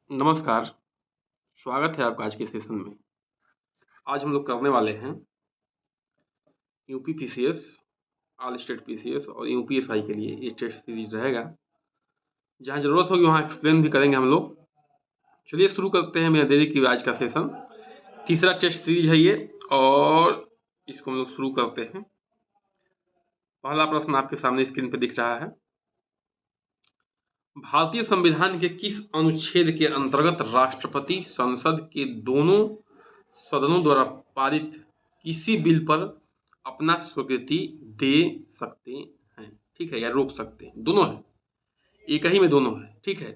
नमस्कार, स्वागत है आपका आज के सेशन में। आज हम लोग करने वाले हैं UP PCS, all state PCS और यूपीएसआई के लिए ये टेस्ट सीरीज रहेगा। जहाँ ज़रूरत होगी वहाँ एक्सप्लेन भी करेंगे हम लोग। चलिए शुरू करते हैं बिना देरी की आज का सेशन। तीसरा टेस्ट सीरीज है ये और इसको हम लोग शुरू करते हैं। पहला प्रश्न आपके सामने स्क्रीन पर दिख रहा है। भारतीय संविधान के किस अनुच्छेद के अंतर्गत राष्ट्रपति संसद के दोनों सदनों द्वारा पारित किसी बिल पर अपना स्वीकृति दे सकते हैं? ठीक है, या रोक सकते हैं, दोनों है, एक ही में दोनों है। ठीक है,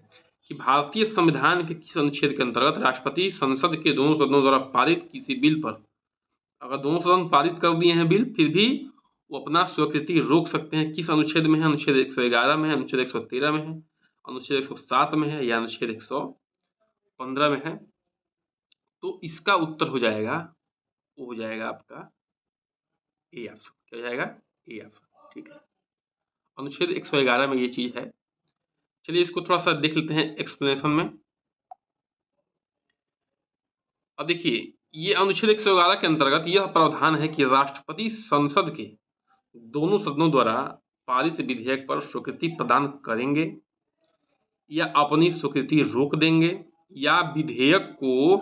कि भारतीय संविधान के किस अनुच्छेद के अंतर्गत राष्ट्रपति संसद के दोनों सदनों द्वारा पारित किसी बिल पर, अगर दोनों सदन पारित कर दिए हैं बिल, फिर भी वो अपना स्वीकृति रोक सकते हैं। किस अनुच्छेद में है? अनुच्छेद 111 में है, अनुच्छेद 113 में है, अनुच्छेद 107 में है या अनुच्छेद 115 में है। तो इसका उत्तर हो जाएगा, वो हो जाएगा आपका ए ऑप्शन। क्या हो जाएगा? A option. ठीक है, अनुच्छेद 111 में ये चीज है। चलिए इसको थोड़ा सा देख लेते हैं एक्सप्लेनेशन में। अब देखिए, ये अनुच्छेद 111 के अंतर्गत यह प्रावधान है कि राष्ट्रपति संसद के दोनों सदनों द्वारा पारित विधेयक पर स्वीकृति प्रदान करेंगे या अपनी स्वीकृति रोक देंगे या विधेयक को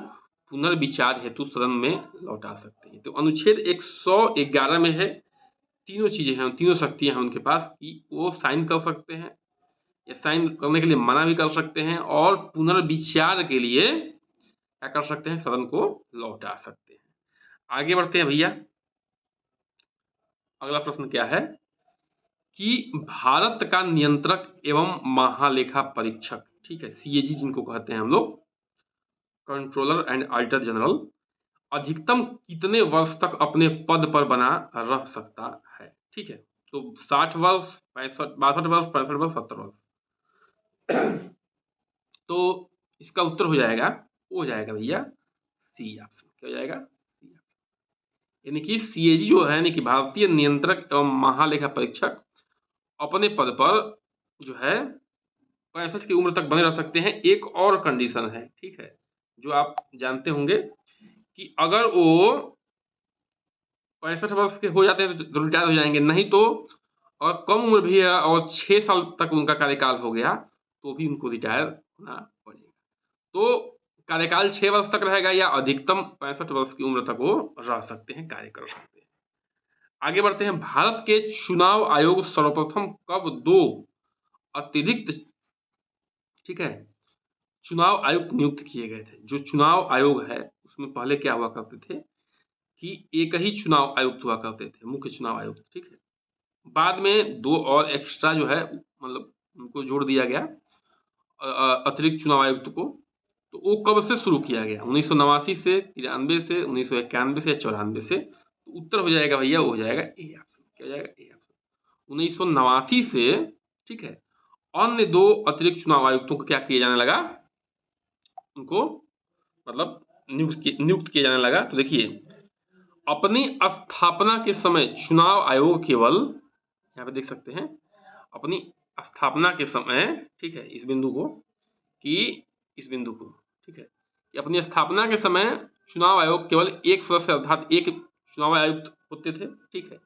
पुनर्विचार हेतु सदन में लौटा सकते हैं। तो अनुच्छेद 111 में है, तीनों चीजें हैं, तीनों शक्तियां हैं उनके पास कि वो साइन कर सकते हैं या साइन करने के लिए मना भी कर सकते हैं और पुनर्विचार के लिए क्या कर सकते हैं? सदन को लौटा सकते हैं। आगे बढ़ते हैं भैया। अगला प्रश्न क्या है कि भारत का नियंत्रक एवं महालेखा परीक्षक, ठीक है, सीएजी जिनको कहते हैं हम लोग, कंट्रोलर एंड ऑडिटर जनरल, अधिकतम कितने वर्ष तक अपने पद पर बना रह सकता है? ठीक है, तो 60 वर्ष, 62 वर्ष, 65 वर्ष, 70 वर्ष। तो इसका उत्तर हो जाएगा, वो हो जाएगा भैया सी ऑप्शन। क्या हो जाएगा? C option. यानी कि सीएजी जो है, यानी कि भारतीय नियंत्रक एवं महालेखा परीक्षक, अपने पद पर जो है 65 की उम्र तक बने रह सकते हैं। एक और कंडीशन है, ठीक है, जो आप जानते होंगे कि अगर वो 65 वर्ष के हो जाते हैं तो रिटायर हो जाएंगे, नहीं तो और कम उम्र भी है और 6 साल तक उनका कार्यकाल हो गया तो भी उनको रिटायर होना पड़ेगा। तो कार्यकाल 6 वर्ष तक रहेगा या अधिकतम 65 वर्ष की उम्र तक वो रह सकते हैं, कार्य कर सकते हैं। आगे बढ़ते हैं। भारत के चुनाव आयोग सर्वप्रथम कब 2 अतिरिक्त, ठीक है, चुनाव आयुक्त नियुक्त किए गए थे? जो चुनाव आयोग है उसमें पहले क्या हुआ करते थे कि एक ही चुनाव आयुक्त हुआ करते थे, मुख्य चुनाव आयुक्त। ठीक है, बाद में 2 और एक्स्ट्रा जो है, मतलब उनको जोड़ दिया गया अतिरिक्त चुनाव आयुक्त को। तो वो कब से शुरू किया गया? 1989 से, 93 से, 1991 से या 94 से? तो उत्तर हो जाएगा भैया, वो हो जाएगा ए ऑप्शन। क्या हो जाएगा? A option. 1989 से, ठीक है, अन्य 2 अतिरिक्त चुनाव आयुक्तों को क्या किया जाने लगा? उनको मतलब नियुक्त किया जाने लगा। तो देखिए, अपनी स्थापना के समय चुनाव आयोग केवल, यहाँ पे देख सकते हैं, अपनी स्थापना के समय, ठीक है, इस बिंदु को ठीक है, कि अपनी स्थापना के समय चुनाव आयोग केवल एक सदस्य अर्थात एक चुनाव आयुक्त होते थे। ठीक है,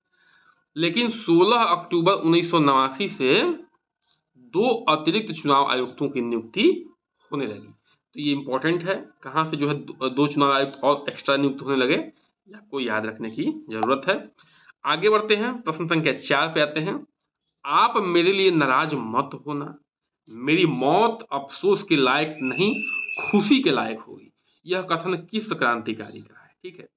लेकिन 16 अक्टूबर 1989 से 2 अतिरिक्त चुनाव आयुक्तों की नियुक्ति होने लगी। तो ये इंपॉर्टेंट है, कहाँ से जो है 2 चुनाव आयुक्त और एक्स्ट्रा नियुक्त होने लगे, आपको याद रखने की जरूरत है। आगे बढ़ते हैं, प्रश्न संख्या 4 पे आते हैं। आप मेरे लिए नाराज मत होना, मेरी मौत अफसोस के लायक नहीं, खुशी के लायक होगी। यह कथन किस क्रांतिकारी का है? ठीक है,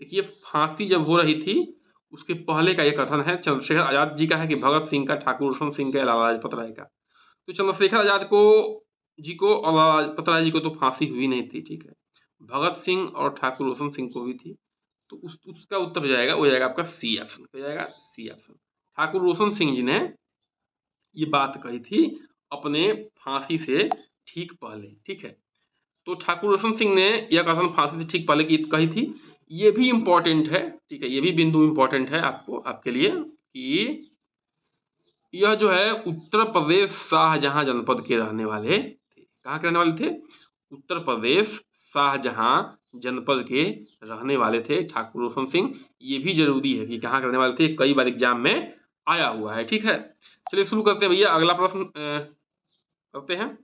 देखिए, फांसी जब हो रही थी उसके पहले का यह कथन है, चंद्रशेखर आजाद जी का है कि भगत सिंह का, ठाकुर रोशन सिंह का, लाला लाजपत राय का। तो चंद्रशेखर आजाद जी को और लाला लाजपत राय जी को तो फांसी हुई नहीं थी। ठीक है, भगत सिंह और ठाकुर रोशन सिंह को हुई थी। तो उसका उत्तर हो जाएगा, वो जाएगा आपका सी ऑप्शन। हो जाएगा सी ऑप्शन। ठाकुर रोशन सिंह जी ने ये बात कही थी अपने फांसी से ठीक पहले। ठीक है, तो ठाकुर रोशन सिंह ने यह कथन फांसी से ठीक पहले की कही थी। ये भी इंपॉर्टेंट है, ठीक है, ये भी बिंदु इंपॉर्टेंट है आपके लिए कि यह जो है उत्तर प्रदेश शाहजहां जनपद के रहने वाले थे। कहाँ के रहने वाले थे? उत्तर प्रदेश, शाहजहां जनपद के रहने वाले थे ठाकुर रोशन सिंह। ये भी जरूरी है कि कहाँ के रहने वाले थे, कई बार एग्जाम में आया हुआ है। ठीक है, चलिए शुरू करते हैं भैया, अगला प्रश्न करते हैं।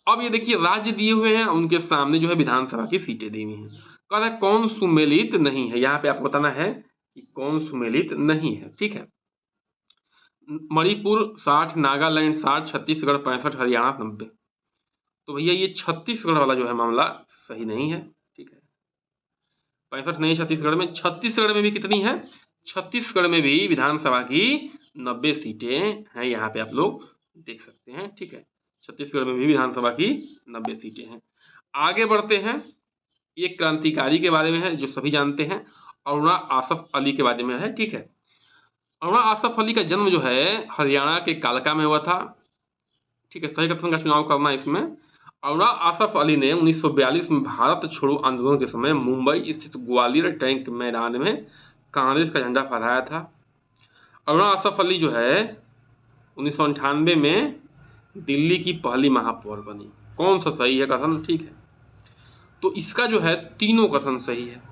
अब ये देखिए राज्य दिए हुए हैं, उनके सामने जो है विधानसभा की सीटें दी हुई हैं। कह रहा है कौन सुमेलित नहीं है, यहाँ पे आपको बताना है कि कौन सुमेलित नहीं है। ठीक है, मणिपुर 60, नागालैंड 60, छत्तीसगढ़ 65, हरियाणा 90। तो भैया ये छत्तीसगढ़ वाला जो है मामला सही नहीं है। ठीक है, 65 नहीं छत्तीसगढ़ में। छत्तीसगढ़ में भी कितनी है, छत्तीसगढ़ में भी विधानसभा की 90 सीटें हैं, यहाँ पे आप लोग देख सकते हैं। ठीक है, छत्तीसगढ़ में भी विधानसभा की 90 सीटें हैं। आगे बढ़ते हैं, एक क्रांतिकारी के बारे में है जो सभी जानते हैं, अरुणा आसफ अली के बारे में है। ठीक है, अरुणा आसफ अली का जन्म जो है हरियाणा के कालका में हुआ था। ठीक है, सही कथन का चुनाव करना इसमें। अरुणा आसफ अली ने 1942 में भारत छोड़ो आंदोलन के समय मुंबई स्थित ग्वालियर टैंक मैदान में कांग्रेस का झंडा फहराया था। अरुणा आसफ अली जो है 1998 में दिल्ली की पहली महापौर बनी। कौन सा सही है कथन? ठीक है, तो इसका जो है तीनों कथन सही है।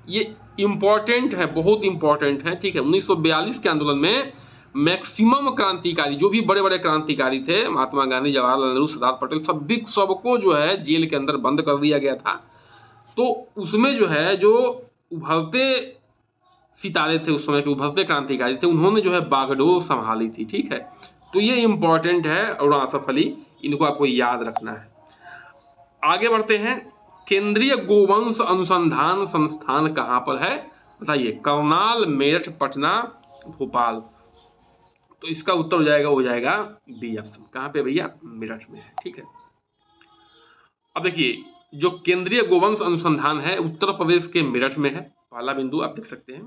ये इंपॉर्टेंट है, बहुत इंपॉर्टेंट है। ठीक है, 1942 के आंदोलन में मैक्सिमम क्रांतिकारी, जो भी बड़े बड़े क्रांतिकारी थे, महात्मा गांधी, जवाहरलाल नेहरू, सरदार पटेल, सबको जो है जेल के अंदर बंद कर दिया गया था। तो उसमें जो है जो उभरते सितारे थे, उस समय के उभरते क्रांतिकारी थे, उन्होंने जो है बागडोर संभाली थी। ठीक है, तो ये इंपॉर्टेंट है अरुणा आसफ अली, इनको आपको याद रखना है। आगे बढ़ते हैं, केंद्रीय गोवंश अनुसंधान संस्थान कहाँ पर है बताइए? करनाल, मेरठ, पटना, भोपाल। तो इसका उत्तर हो जाएगा बी ऑप्शन। कहाँ पे भैया? मेरठ में है। ठीक है, अब देखिए जो केंद्रीय गोवंश अनुसंधान है उत्तर प्रदेश के मेरठ में है, पहला बिंदु आप देख सकते हैं।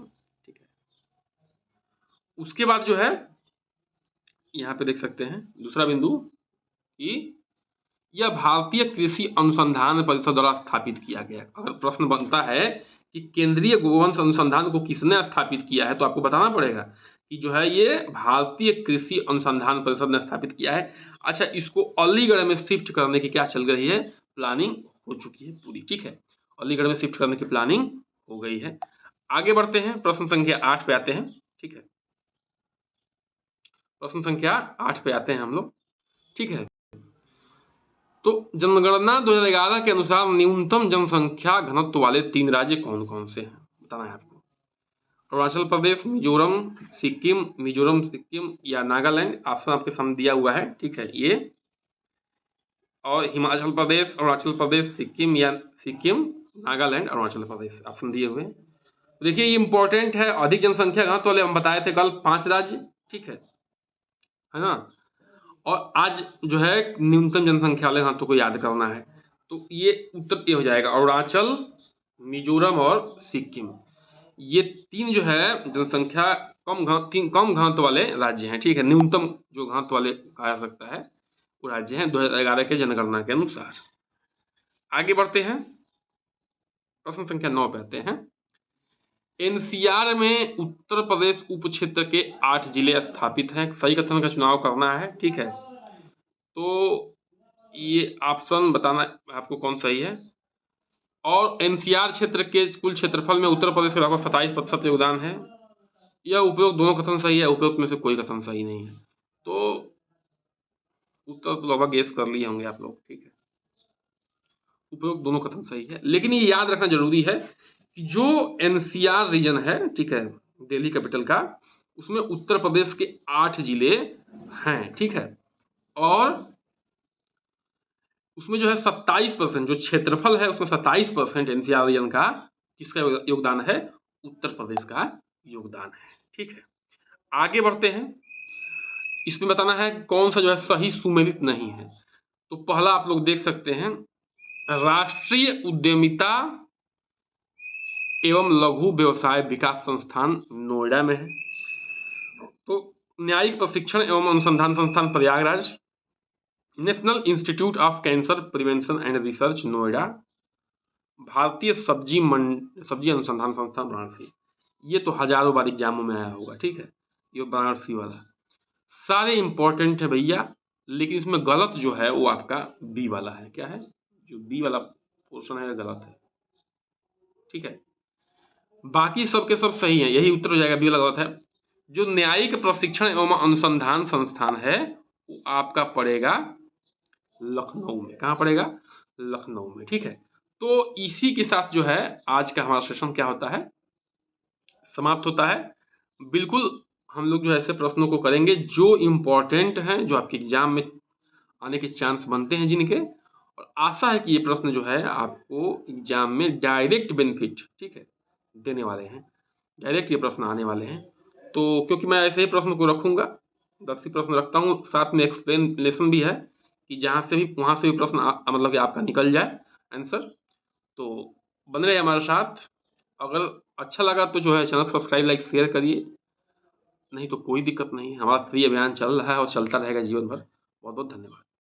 ठीक है, उसके बाद जो है यहाँ पे देख सकते हैं दूसरा बिंदु कि यह भारतीय कृषि अनुसंधान परिषद द्वारा स्थापित किया गया। अगर प्रश्न बनता है कि केंद्रीय गोवंश अनुसंधान को किसने स्थापित किया है, तो आपको बताना पड़ेगा कि जो है ये भारतीय कृषि अनुसंधान परिषद ने स्थापित किया है। अच्छा, इसको अलीगढ़ में शिफ्ट करने की क्या चल रही है? प्लानिंग हो चुकी है पूरी। ठीक है, अलीगढ़ में शिफ्ट करने की प्लानिंग हो गई है। आगे बढ़ते हैं, प्रश्न संख्या 8 पे आते हैं। ठीक है, प्रश्न संख्या 8 पे आते हैं हम लोग। ठीक है, तो जनगणना 2011 के अनुसार न्यूनतम जनसंख्या घनत्व वाले 3 राज्य कौन कौन से हैं बताना है आपको? अरुणाचल प्रदेश, मिजोरम सिक्किम या नागालैंड। ऑप्शन आपके सामने दिया हुआ है। ठीक है, ये और हिमाचल प्रदेश, अरुणाचल प्रदेश, सिक्किम, नागालैंड, अरुणाचल प्रदेश, ऑप्शन दिए हुए हैं। देखिए ये इंपॉर्टेंट है, अधिक जनसंख्या घनत्व वाले हम बताए थे कल 5 राज्य। ठीक है ना, और आज जो है न्यूनतम जनसंख्या वाले हाथों को याद करना है। तो ये उत्तर ये हो जाएगा अरुणाचल, मिजोरम और सिक्किम। ये 3 जो है जनसंख्या कम घनत्व वाले राज्य हैं। ठीक है, न्यूनतम जो घनत्व वाले कहा जा सकता है वो राज्य हैं 2011 के जनगणना के अनुसार। आगे बढ़ते हैं, प्रश्न संख्या 9 पे आते हैं। एनसीआर में उत्तर प्रदेश उप क्षेत्र के 8 जिले स्थापित हैं। सही कथन का चुनाव करना है। ठीक है, तो ये ऑप्शन बताना आपको कौन सही है। और एनसीआर क्षेत्र के कुल क्षेत्रफल में उत्तर प्रदेश के लगभग 27% योगदान है। यह उपयोग दोनों कथन सही है, उपयोग में से कोई कथन सही नहीं है। तो उत्तर तो लगभग गेस कर लिए होंगे आप लोग। ठीक है, उपयोग दोनों कथन सही है, लेकिन ये याद रखना जरूरी है कि जो एनसीआर रीजन है, ठीक है, दिल्ली कैपिटल का, उसमें उत्तर प्रदेश के 8 जिले हैं। ठीक है, और उसमें जो है 27% जो क्षेत्रफल है उसमें 27% एनसीआर रीजन का किसका योगदान है? उत्तर प्रदेश का योगदान है। ठीक है, आगे बढ़ते हैं, इसमें बताना है कौन सा जो है सही सुमेलित नहीं है। तो पहला आप लोग देख सकते हैं, राष्ट्रीय उद्यमिता एवं लघु व्यवसाय विकास संस्थान नोएडा में है। तो न्यायिक प्रशिक्षण एवं अनुसंधान संस्थान Prayagraj, national institute of cancer prevention and research Noida, भारतीय सब्जी अनुसंधान संस्थान वाराणसी। ये तो हजारों बार एग्जामों में आया होगा। ठीक है, ये वाराणसी वाला सारे इंपॉर्टेंट है भैया, लेकिन इसमें गलत जो है वो आपका बी वाला है। क्या है? जो बी वाला पोर्शन है गलत है, ठीक है। बाकी सब के सब सही है, यही उत्तर हो जाएगा, बी वाला गलत है। जो न्यायिक प्रशिक्षण एवं अनुसंधान संस्थान है वो आपका पड़ेगा लखनऊ में। कहाँ पड़ेगा? लखनऊ में, ठीक है। तो इसी के साथ जो है आज का हमारा सेशन क्या होता है, समाप्त होता है। बिल्कुल हम लोग जो है ऐसे प्रश्नों को करेंगे जो इम्पोर्टेंट हैं, जो आपके एग्जाम में आने के चांस बनते हैं जिनके, और आशा है कि ये प्रश्न जो है आपको एग्जाम में डायरेक्ट बेनिफिट, ठीक है, देने वाले हैं। डायरेक्ट ये प्रश्न आने वाले हैं। तो क्योंकि मैं ऐसे ही प्रश्न को रखूंगा, 10 ही प्रश्न रखता हूँ, साथ में एक्सप्लेनेशन भी है कि जहाँ से भी वहाँ से भी प्रश्न मतलब कि आपका निकल जाए आंसर। तो बन रहे हमारे साथ। अगर अच्छा लगा तो जो है चैनल को सब्सक्राइब, लाइक, शेयर करिए। नहीं तो कोई दिक्कत नहीं, हमारा फ्री अभियान चल रहा है और चलता रहेगा जीवन भर। बहुत बहुत धन्यवाद।